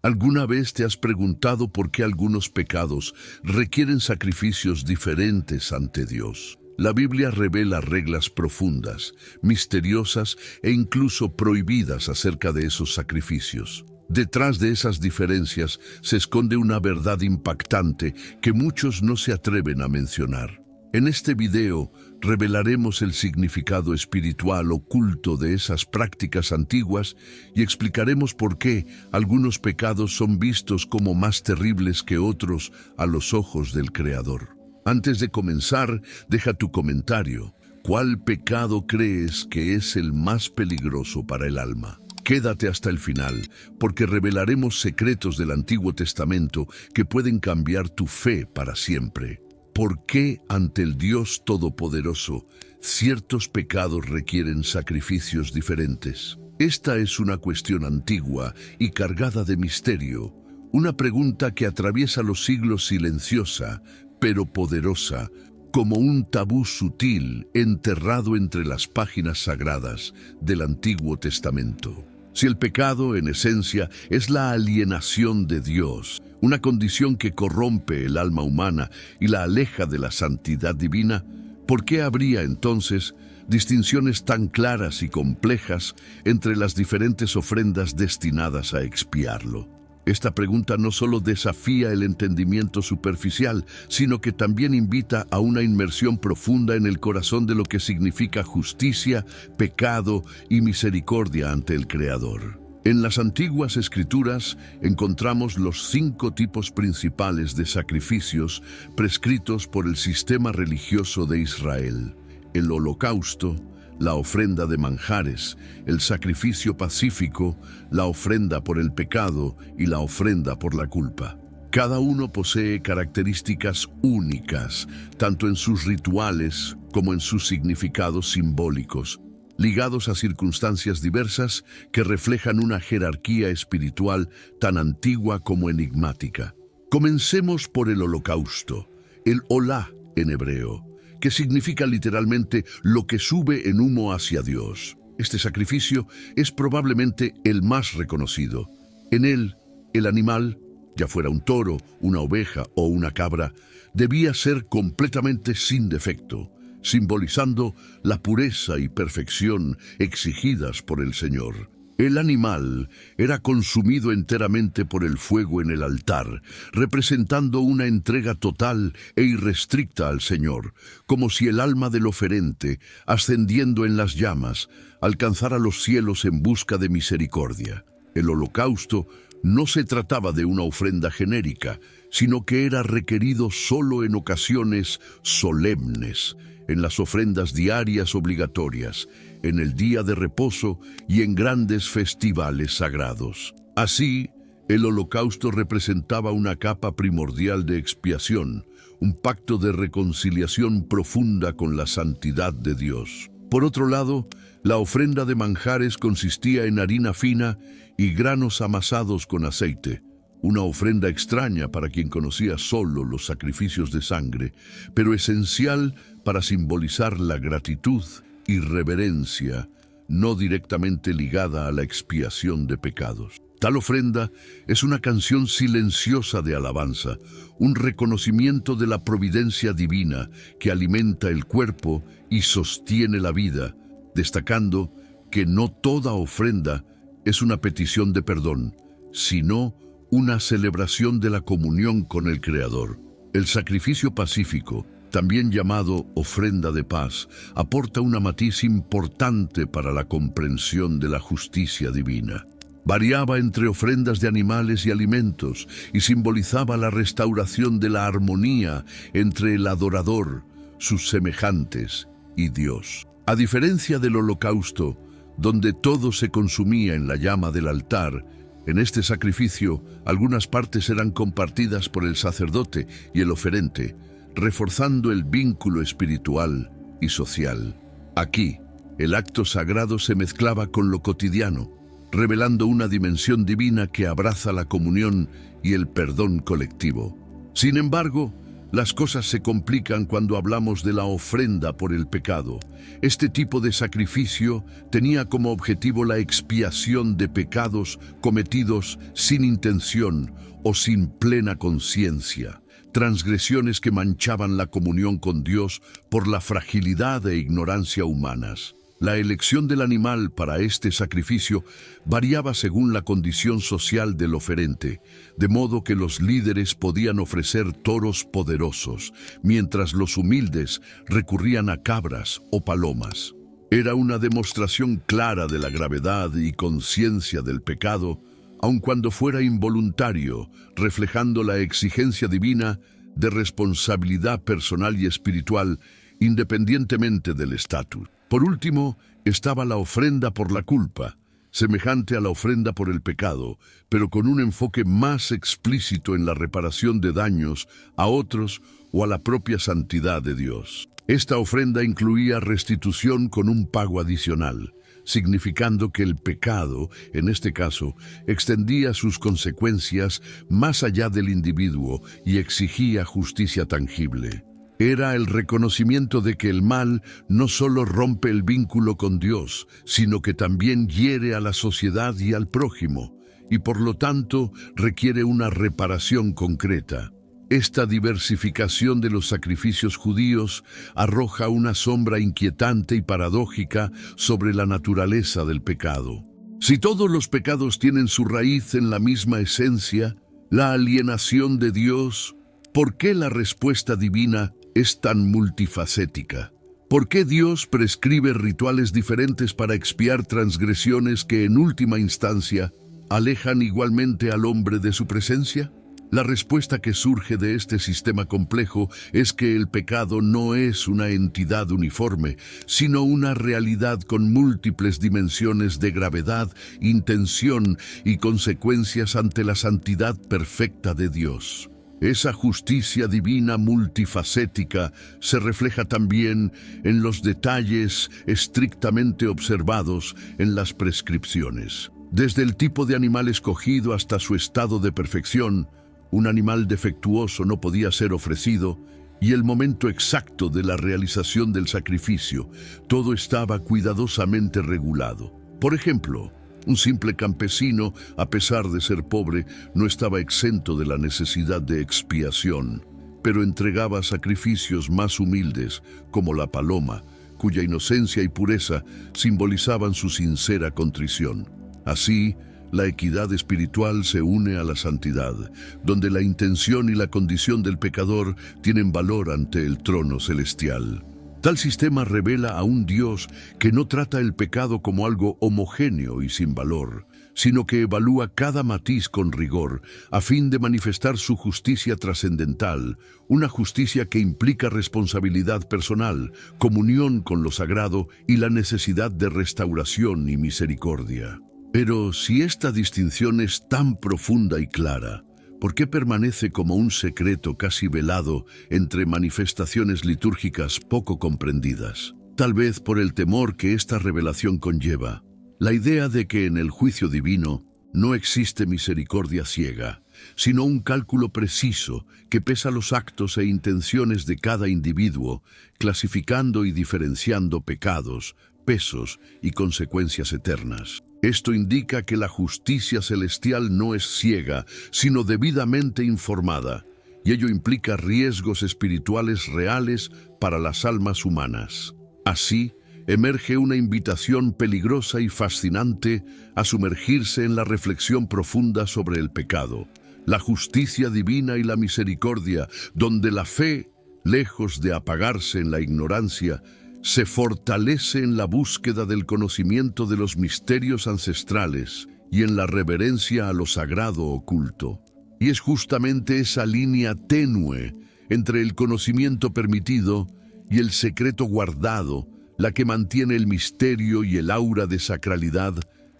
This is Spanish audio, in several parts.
¿Alguna vez te has preguntado por qué algunos pecados requieren sacrificios diferentes ante Dios? La Biblia revela reglas profundas, misteriosas e incluso prohibidas acerca de esos sacrificios. Detrás de esas diferencias se esconde una verdad impactante que muchos no se atreven a mencionar. En este video revelaremos el significado espiritual oculto de esas prácticas antiguas y explicaremos por qué algunos pecados son vistos como más terribles que otros a los ojos del Creador. Antes de comenzar, deja tu comentario. ¿Cuál pecado crees que es el más peligroso para el alma? Quédate hasta el final, porque revelaremos secretos del Antiguo Testamento que pueden cambiar tu fe para siempre. ¿Por qué ante el Dios Todopoderoso ciertos pecados requieren sacrificios diferentes? Esta es una cuestión antigua y cargada de misterio, una pregunta que atraviesa los siglos silenciosa, pero poderosa, como un tabú sutil enterrado entre las páginas sagradas del Antiguo Testamento. Si el pecado, en esencia, es la alienación de Dios, una condición que corrompe el alma humana y la aleja de la santidad divina, ¿por qué habría entonces distinciones tan claras y complejas entre las diferentes ofrendas destinadas a expiarlo? Esta pregunta no solo desafía el entendimiento superficial, sino que también invita a una inmersión profunda en el corazón de lo que significa justicia, pecado y misericordia ante el Creador. En las antiguas Escrituras encontramos los 5 tipos principales de sacrificios prescritos por el sistema religioso de Israel: el holocausto, la ofrenda de manjares, el sacrificio pacífico, la ofrenda por el pecado y la ofrenda por la culpa. Cada uno posee características únicas, tanto en sus rituales como en sus significados simbólicos, ligados a circunstancias diversas que reflejan una jerarquía espiritual tan antigua como enigmática. Comencemos por el holocausto, el olá en hebreo, que significa literalmente lo que sube en humo hacia Dios. Este sacrificio es probablemente el más reconocido. En él, el animal, ya fuera un toro, una oveja o una cabra, debía ser completamente sin defecto, simbolizando la pureza y perfección exigidas por el Señor. El animal era consumido enteramente por el fuego en el altar, representando una entrega total e irrestricta al Señor, como si el alma del oferente, ascendiendo en las llamas, alcanzara los cielos en busca de misericordia. El holocausto no se trataba de una ofrenda genérica, sino que era requerido solo en ocasiones solemnes, en las ofrendas diarias obligatorias, en el día de reposo y en grandes festivales sagrados. Así, el holocausto representaba una capa primordial de expiación, un pacto de reconciliación profunda con la santidad de Dios. Por otro lado, la ofrenda de manjares consistía en harina fina y granos amasados con aceite, una ofrenda extraña para quien conocía solo los sacrificios de sangre, pero esencial para simbolizar la gratitud y reverencia, no directamente ligada a la expiación de pecados. Tal ofrenda es una canción silenciosa de alabanza, un reconocimiento de la providencia divina que alimenta el cuerpo y sostiene la vida, destacando que no toda ofrenda es una petición de perdón, sino una celebración de la comunión con el Creador. El sacrificio pacífico, también llamado ofrenda de paz, aporta una matiz importante para la comprensión de la justicia divina. Variaba entre ofrendas de animales y alimentos y simbolizaba la restauración de la armonía entre el adorador, sus semejantes y Dios. A diferencia del holocausto, donde todo se consumía en la llama del altar, en este sacrificio algunas partes eran compartidas por el sacerdote y el oferente, reforzando el vínculo espiritual y social. Aquí, el acto sagrado se mezclaba con lo cotidiano, revelando una dimensión divina que abraza la comunión y el perdón colectivo. Sin embargo, Las cosas se complican cuando hablamos de la ofrenda por el pecado. Este tipo de sacrificio tenía como objetivo la expiación de pecados cometidos sin intención o sin plena conciencia, transgresiones que manchaban la comunión con Dios por la fragilidad e ignorancia humanas. La elección del animal para este sacrificio variaba según la condición social del oferente, de modo que los líderes podían ofrecer toros poderosos, mientras los humildes recurrían a cabras o palomas. Era una demostración clara de la gravedad y conciencia del pecado, aun cuando fuera involuntario, reflejando la exigencia divina de responsabilidad personal y espiritual, independientemente del estatus. Por último, estaba la ofrenda por la culpa, semejante a la ofrenda por el pecado, pero con un enfoque más explícito en la reparación de daños a otros o a la propia santidad de Dios. Esta ofrenda incluía restitución con un pago adicional, significando que el pecado, en este caso, extendía sus consecuencias más allá del individuo y exigía justicia tangible. Era el reconocimiento de que el mal no solo rompe el vínculo con Dios, sino que también hiere a la sociedad y al prójimo, y por lo tanto requiere una reparación concreta. Esta diversificación de los sacrificios judíos arroja una sombra inquietante y paradójica sobre la naturaleza del pecado. Si todos los pecados tienen su raíz en la misma esencia, la alienación de Dios, ¿por qué la respuesta divina es tan multifacética? ¿Por qué Dios prescribe rituales diferentes para expiar transgresiones que en última instancia alejan igualmente al hombre de su presencia? La respuesta que surge de este sistema complejo es que el pecado no es una entidad uniforme, sino una realidad con múltiples dimensiones de gravedad, intención y consecuencias ante la santidad perfecta de Dios. Esa justicia divina multifacética se refleja también en los detalles estrictamente observados en las prescripciones. Desde el tipo de animal escogido hasta su estado de perfección, un animal defectuoso no podía ser ofrecido, y el momento exacto de la realización del sacrificio, todo estaba cuidadosamente regulado. Por ejemplo, un simple campesino, a pesar de ser pobre, no estaba exento de la necesidad de expiación, pero entregaba sacrificios más humildes, como la paloma, cuya inocencia y pureza simbolizaban su sincera contrición. Así, la equidad espiritual se une a la santidad, donde la intención y la condición del pecador tienen valor ante el trono celestial. Tal sistema revela a un Dios que no trata el pecado como algo homogéneo y sin valor, sino que evalúa cada matiz con rigor, a fin de manifestar su justicia trascendental, una justicia que implica responsabilidad personal, comunión con lo sagrado y la necesidad de restauración y misericordia. Pero si esta distinción es tan profunda y clara, ¿por qué permanece como un secreto casi velado entre manifestaciones litúrgicas poco comprendidas? Tal vez por el temor que esta revelación conlleva, la idea de que en el juicio divino no existe misericordia ciega, sino un cálculo preciso que pesa los actos e intenciones de cada individuo, clasificando y diferenciando pecados, pesos y consecuencias eternas. Esto indica que la justicia celestial no es ciega, sino debidamente informada, y ello implica riesgos espirituales reales para las almas humanas. Así, emerge una invitación peligrosa y fascinante a sumergirse en la reflexión profunda sobre el pecado, la justicia divina y la misericordia, donde la fe, lejos de apagarse en la ignorancia, se fortalece en la búsqueda del conocimiento de los misterios ancestrales y en la reverencia a lo sagrado oculto. Y es justamente esa línea tenue entre el conocimiento permitido y el secreto guardado la que mantiene el misterio y el aura de sacralidad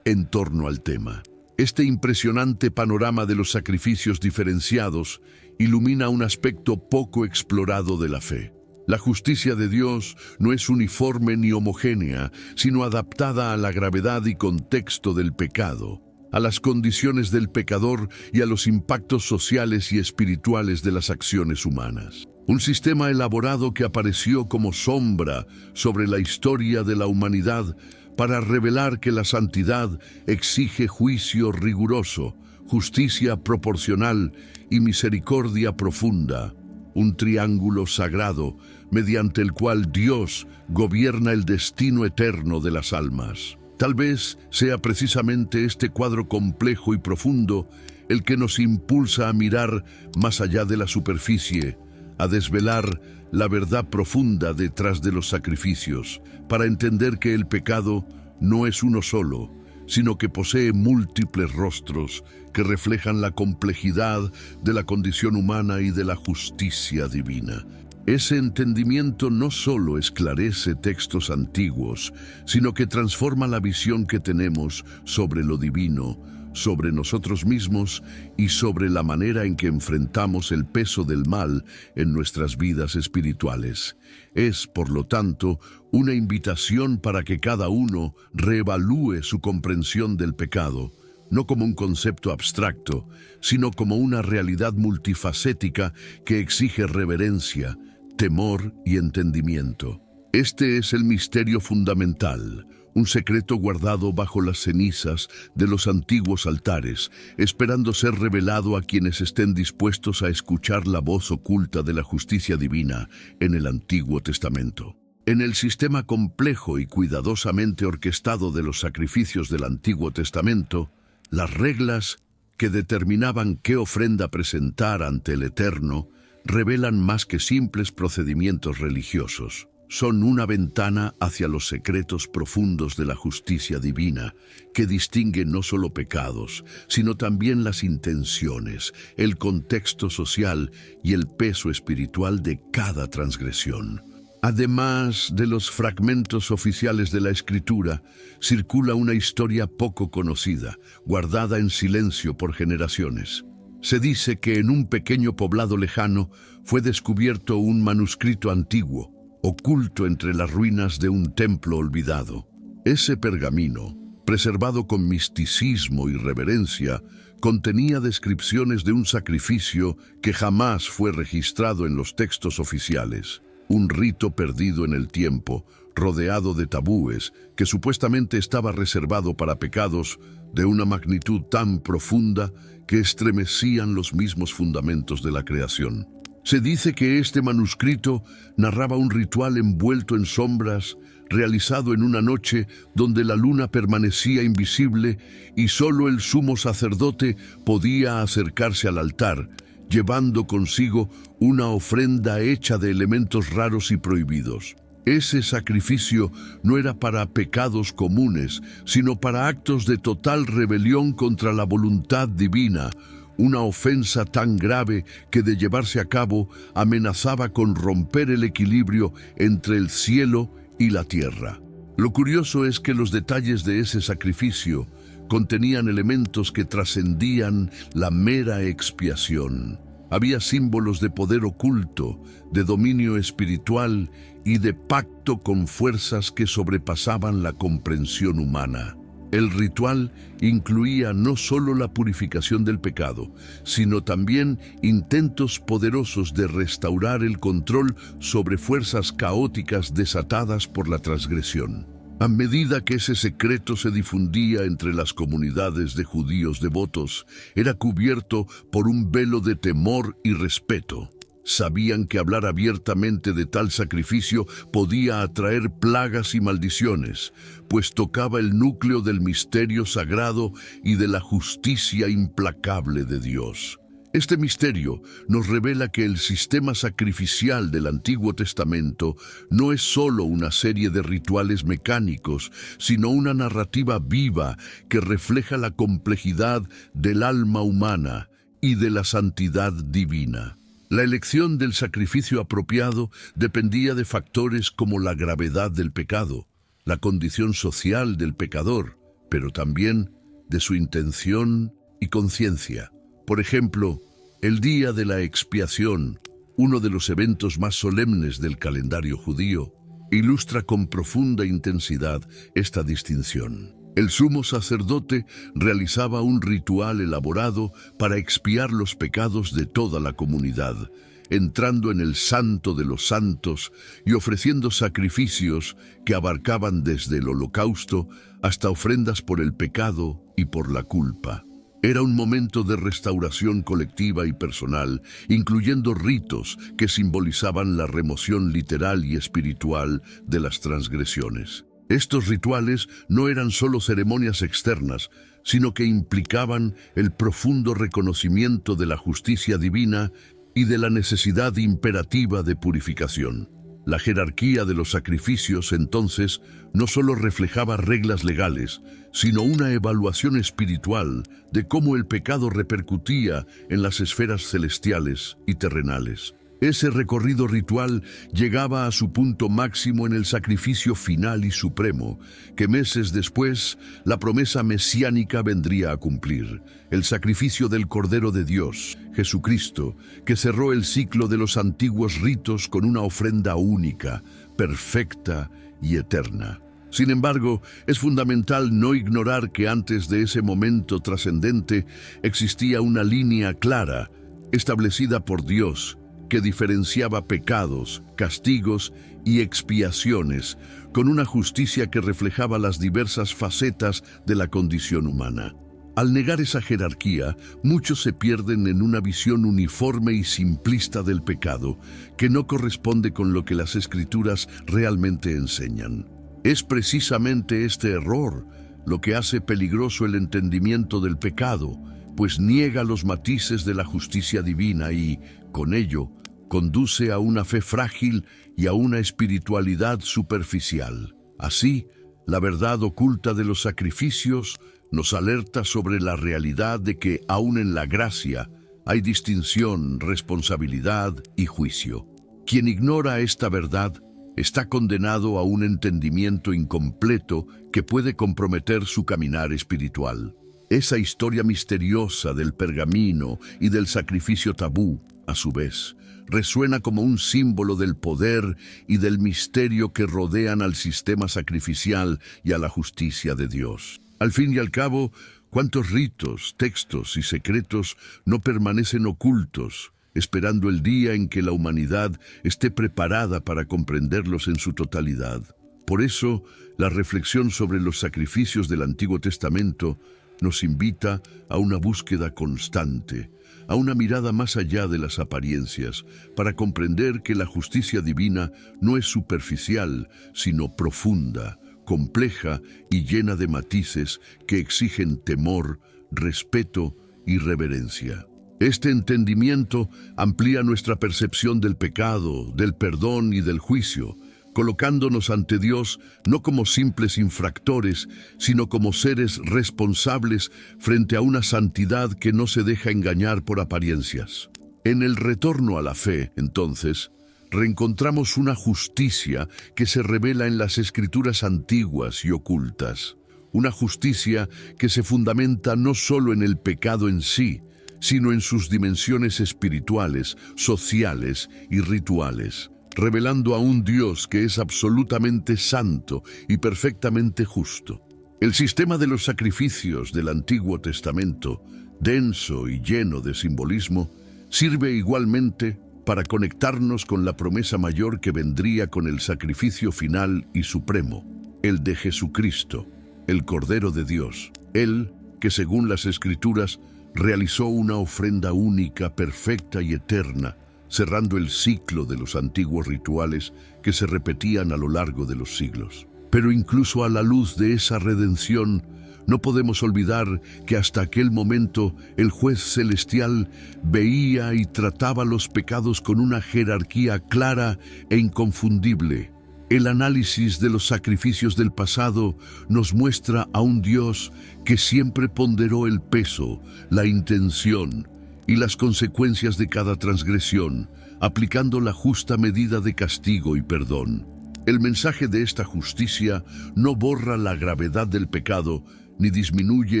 en torno al tema. Este impresionante panorama de los sacrificios diferenciados ilumina un aspecto poco explorado de la fe. La justicia de Dios no es uniforme ni homogénea, sino adaptada a la gravedad y contexto del pecado, a las condiciones del pecador y a los impactos sociales y espirituales de las acciones humanas. Un sistema elaborado que apareció como sombra sobre la historia de la humanidad para revelar que la santidad exige juicio riguroso, justicia proporcional y misericordia profunda. Un triángulo sagrado mediante el cual Dios gobierna el destino eterno de las almas. Tal vez sea precisamente este cuadro complejo y profundo el que nos impulsa a mirar más allá de la superficie, a desvelar la verdad profunda detrás de los sacrificios, para entender que el pecado no es uno solo, sino que posee múltiples rostros que reflejan la complejidad de la condición humana y de la justicia divina. Ese entendimiento no solo esclarece textos antiguos, sino que transforma la visión que tenemos sobre lo divino, sobre nosotros mismos y sobre la manera en que enfrentamos el peso del mal en nuestras vidas espirituales. Es, por lo tanto, una invitación para que cada uno reevalúe su comprensión del pecado, no como un concepto abstracto, sino como una realidad multifacética que exige reverencia, temor y entendimiento. Este es el misterio fundamental, un secreto guardado bajo las cenizas de los antiguos altares, esperando ser revelado a quienes estén dispuestos a escuchar la voz oculta de la justicia divina en el Antiguo Testamento. En el sistema complejo y cuidadosamente orquestado de los sacrificios del Antiguo Testamento, las reglas que determinaban qué ofrenda presentar ante el Eterno revelan más que simples procedimientos religiosos. Son una ventana hacia los secretos profundos de la justicia divina, que distingue no solo pecados, sino también las intenciones, el contexto social y el peso espiritual de cada transgresión. Además de los fragmentos oficiales de la Escritura, circula una historia poco conocida, guardada en silencio por generaciones. Se dice que en un pequeño poblado lejano fue descubierto un manuscrito antiguo, oculto entre las ruinas de un templo olvidado. Ese pergamino, preservado con misticismo y reverencia, contenía descripciones de un sacrificio que jamás fue registrado en los textos oficiales. Un rito perdido en el tiempo, rodeado de tabúes, que supuestamente estaba reservado para pecados de una magnitud tan profunda que estremecían los mismos fundamentos de la creación. Se dice que este manuscrito narraba un ritual envuelto en sombras, realizado en una noche donde la luna permanecía invisible y solo el sumo sacerdote podía acercarse al altar, llevando consigo una ofrenda hecha de elementos raros y prohibidos. Ese sacrificio no era para pecados comunes, sino para actos de total rebelión contra la voluntad divina, una ofensa tan grave que de llevarse a cabo amenazaba con romper el equilibrio entre el cielo y la tierra. Lo curioso es que los detalles de ese sacrificio contenían elementos que trascendían la mera expiación. Había símbolos de poder oculto, de dominio espiritual y de pacto con fuerzas que sobrepasaban la comprensión humana. El ritual incluía no solo la purificación del pecado, sino también intentos poderosos de restaurar el control sobre fuerzas caóticas desatadas por la transgresión. A medida que ese secreto se difundía entre las comunidades de judíos devotos, era cubierto por un velo de temor y respeto. Sabían que hablar abiertamente de tal sacrificio podía atraer plagas y maldiciones, pues tocaba el núcleo del misterio sagrado y de la justicia implacable de Dios. Este misterio nos revela que el sistema sacrificial del Antiguo Testamento no es solo una serie de rituales mecánicos, sino una narrativa viva que refleja la complejidad del alma humana y de la santidad divina. La elección del sacrificio apropiado dependía de factores como la gravedad del pecado, la condición social del pecador, pero también de su intención y conciencia. Por ejemplo, el día de la expiación, uno de los eventos más solemnes del calendario judío, ilustra con profunda intensidad esta distinción. El sumo sacerdote realizaba un ritual elaborado para expiar los pecados de toda la comunidad, entrando en el Santo de los Santos y ofreciendo sacrificios que abarcaban desde el holocausto hasta ofrendas por el pecado y por la culpa. Era un momento de restauración colectiva y personal, incluyendo ritos que simbolizaban la remoción literal y espiritual de las transgresiones. Estos rituales no eran solo ceremonias externas, sino que implicaban el profundo reconocimiento de la justicia divina y de la necesidad imperativa de purificación. La jerarquía de los sacrificios, entonces, no solo reflejaba reglas legales, sino una evaluación espiritual de cómo el pecado repercutía en las esferas celestiales y terrenales. Ese recorrido ritual llegaba a su punto máximo en el sacrificio final y supremo, que meses después la promesa mesiánica vendría a cumplir, el sacrificio del Cordero de Dios, Jesucristo, que cerró el ciclo de los antiguos ritos con una ofrenda única, perfecta y eterna. Sin embargo, es fundamental no ignorar que antes de ese momento trascendente existía una línea clara, establecida por Dios, que diferenciaba pecados, castigos y expiaciones, con una justicia que reflejaba las diversas facetas de la condición humana. Al negar esa jerarquía, muchos se pierden en una visión uniforme y simplista del pecado, que no corresponde con lo que las Escrituras realmente enseñan. Es precisamente este error lo que hace peligroso el entendimiento del pecado, pues niega los matices de la justicia divina y, con ello, conduce a una fe frágil y a una espiritualidad superficial. Así, la verdad oculta de los sacrificios nos alerta sobre la realidad de que, aun en la gracia, hay distinción, responsabilidad y juicio. Quien ignora esta verdad está condenado a un entendimiento incompleto que puede comprometer su caminar espiritual. Esa historia misteriosa del pergamino y del sacrificio tabú, a su vez, resuena como un símbolo del poder y del misterio que rodean al sistema sacrificial y a la justicia de Dios. Al fin y al cabo, ¿cuántos ritos, textos y secretos no permanecen ocultos, esperando el día en que la humanidad esté preparada para comprenderlos en su totalidad? Por eso, la reflexión sobre los sacrificios del Antiguo Testamento nos invita a una búsqueda constante, a una mirada más allá de las apariencias, para comprender que la justicia divina no es superficial, sino profunda, compleja y llena de matices que exigen temor, respeto y reverencia. Este entendimiento amplía nuestra percepción del pecado, del perdón y del juicio, colocándonos ante Dios no como simples infractores, sino como seres responsables frente a una santidad que no se deja engañar por apariencias. En el retorno a la fe, entonces, reencontramos una justicia que se revela en las Escrituras antiguas y ocultas. Una justicia que se fundamenta no solo en el pecado en sí, sino en sus dimensiones espirituales, sociales y rituales, revelando a un Dios que es absolutamente santo y perfectamente justo. El sistema de los sacrificios del Antiguo Testamento, denso y lleno de simbolismo, sirve igualmente para conectarnos con la promesa mayor que vendría con el sacrificio final y supremo, el de Jesucristo, el Cordero de Dios. Él, que según las Escrituras, realizó una ofrenda única, perfecta y eterna, cerrando el ciclo de los antiguos rituales que se repetían a lo largo de los siglos. Pero incluso a la luz de esa redención, no podemos olvidar que hasta aquel momento el juez celestial veía y trataba los pecados con una jerarquía clara e inconfundible. El análisis de los sacrificios del pasado nos muestra a un Dios que siempre ponderó el peso, la intención y las consecuencias de cada transgresión, aplicando la justa medida de castigo y perdón. El mensaje de esta justicia no borra la gravedad del pecado ni disminuye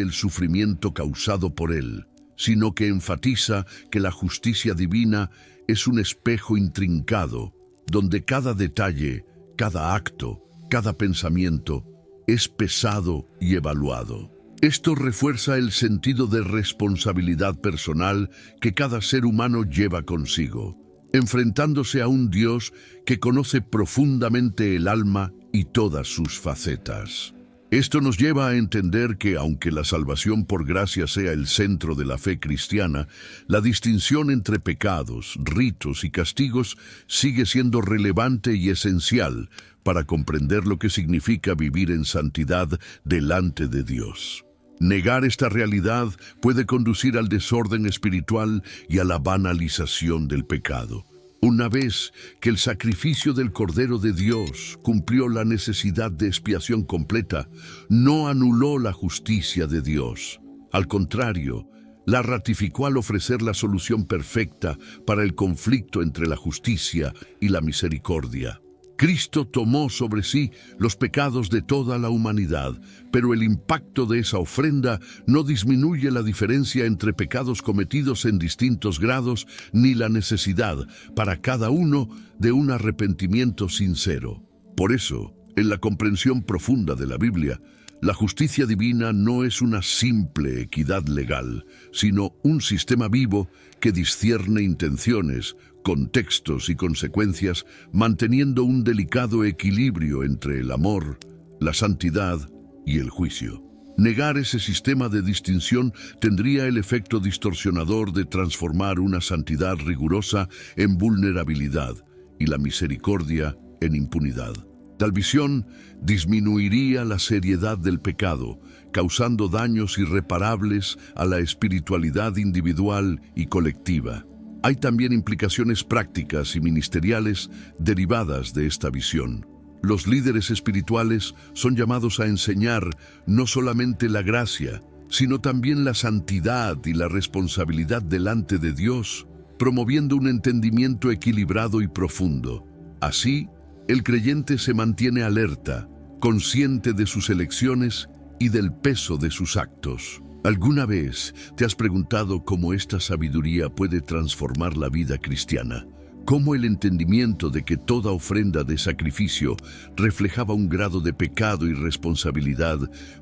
el sufrimiento causado por él, sino que enfatiza que la justicia divina es un espejo intrincado, donde cada detalle, cada acto, cada pensamiento es pesado y evaluado. Esto refuerza el sentido de responsabilidad personal que cada ser humano lleva consigo. enfrentándose a un Dios que conoce profundamente el alma y todas sus facetas. Esto nos lleva a entender que, aunque la salvación por gracia sea el centro de la fe cristiana, la distinción entre pecados, ritos y castigos sigue siendo relevante y esencial para comprender lo que significa vivir en santidad delante de Dios. Negar esta realidad puede conducir al desorden espiritual y a la banalización del pecado. Una vez que el sacrificio del Cordero de Dios cumplió la necesidad de expiación completa, no anuló la justicia de Dios. Al contrario, la ratificó al ofrecer la solución perfecta para el conflicto entre la justicia y la misericordia. Cristo tomó sobre sí los pecados de toda la humanidad, pero el impacto de esa ofrenda no disminuye la diferencia entre pecados cometidos en distintos grados ni la necesidad para cada uno de un arrepentimiento sincero. Por eso, en la comprensión profunda de la Biblia, la justicia divina no es una simple equidad legal, sino un sistema vivo que discierne intenciones, contextos y consecuencias, manteniendo un delicado equilibrio entre el amor, la santidad y el juicio. Negar ese sistema de distinción tendría el efecto distorsionador de transformar una santidad rigurosa en vulnerabilidad y la misericordia en impunidad. Tal visión disminuiría la seriedad del pecado, causando daños irreparables a la espiritualidad individual y colectiva. Hay también implicaciones prácticas y ministeriales derivadas de esta visión. Los líderes espirituales son llamados a enseñar no solamente la gracia, sino también la santidad y la responsabilidad delante de Dios, promoviendo un entendimiento equilibrado y profundo. Así, el creyente se mantiene alerta, consciente de sus elecciones y del peso de sus actos. ¿Alguna vez te has preguntado cómo esta sabiduría puede transformar la vida cristiana? ¿Cómo el entendimiento de que toda ofrenda de sacrificio reflejaba un grado de pecado y responsabilidad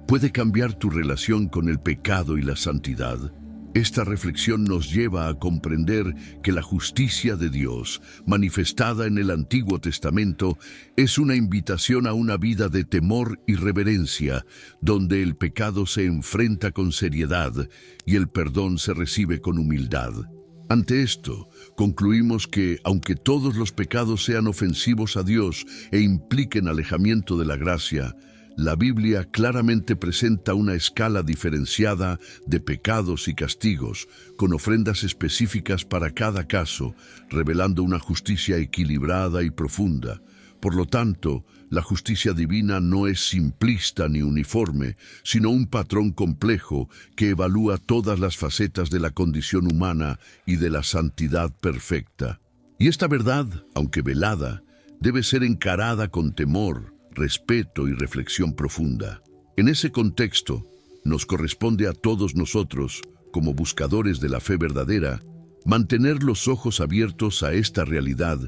puede cambiar tu relación con el pecado y la santidad? Esta reflexión nos lleva a comprender que la justicia de Dios, manifestada en el Antiguo Testamento, es una invitación a una vida de temor y reverencia, donde el pecado se enfrenta con seriedad y el perdón se recibe con humildad. Ante esto, concluimos que, aunque todos los pecados sean ofensivos a Dios e impliquen alejamiento de la gracia, la Biblia claramente presenta una escala diferenciada de pecados y castigos, con ofrendas específicas para cada caso, revelando una justicia equilibrada y profunda. Por lo tanto, la justicia divina no es simplista ni uniforme, sino un patrón complejo que evalúa todas las facetas de la condición humana y de la santidad perfecta. Y esta verdad, aunque velada, debe ser encarada con temor, respeto y reflexión profunda. En ese contexto, nos corresponde a todos nosotros, como buscadores de la fe verdadera, mantener los ojos abiertos a esta realidad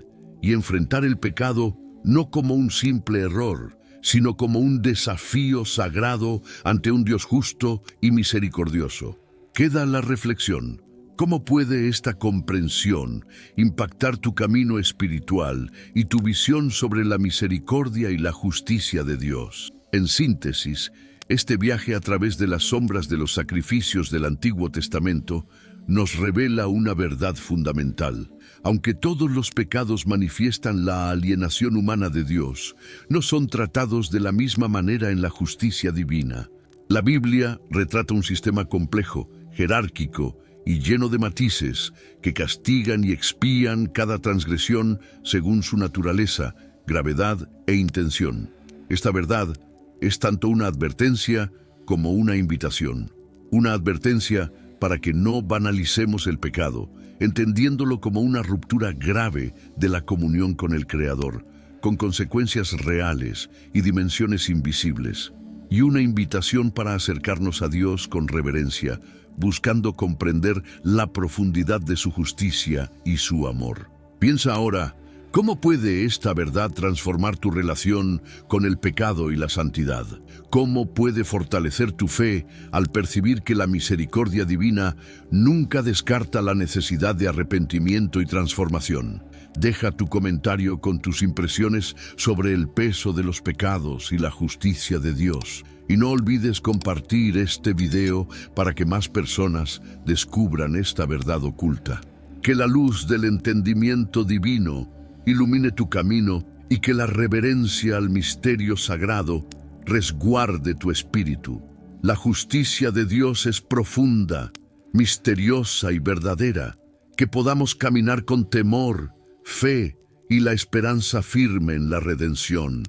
y enfrentar el pecado no como un simple error, sino como un desafío sagrado ante un Dios justo y misericordioso. Queda la reflexión. ¿Cómo puede esta comprensión impactar tu camino espiritual y tu visión sobre la misericordia y la justicia de Dios? En síntesis, este viaje a través de las sombras de los sacrificios del Antiguo Testamento nos revela una verdad fundamental. Aunque todos los pecados manifiestan la alienación humana de Dios, no son tratados de la misma manera en la justicia divina. La Biblia retrata un sistema complejo, jerárquico y lleno de matices que castigan y expían cada transgresión según su naturaleza, gravedad e intención. Esta verdad es tanto una advertencia como una invitación. Una advertencia para que no banalicemos el pecado, entendiéndolo como una ruptura grave de la comunión con el Creador, con consecuencias reales y dimensiones invisibles. Y una invitación para acercarnos a Dios con reverencia, buscando comprender la profundidad de su justicia y su amor. Piensa ahora, ¿Cómo puede esta verdad transformar tu relación con el pecado y la santidad? ¿Cómo puede fortalecer tu fe al percibir que la misericordia divina nunca descarta la necesidad de arrepentimiento y transformación? Deja tu comentario con tus impresiones sobre el peso de los pecados y la justicia de Dios. Y no olvides compartir este video para que más personas descubran esta verdad oculta. Que la luz del entendimiento divino ilumine tu camino y que la reverencia al misterio sagrado resguarde tu espíritu. La justicia de Dios es profunda, misteriosa y verdadera. Que podamos caminar con temor, fe y la esperanza firme en la redención.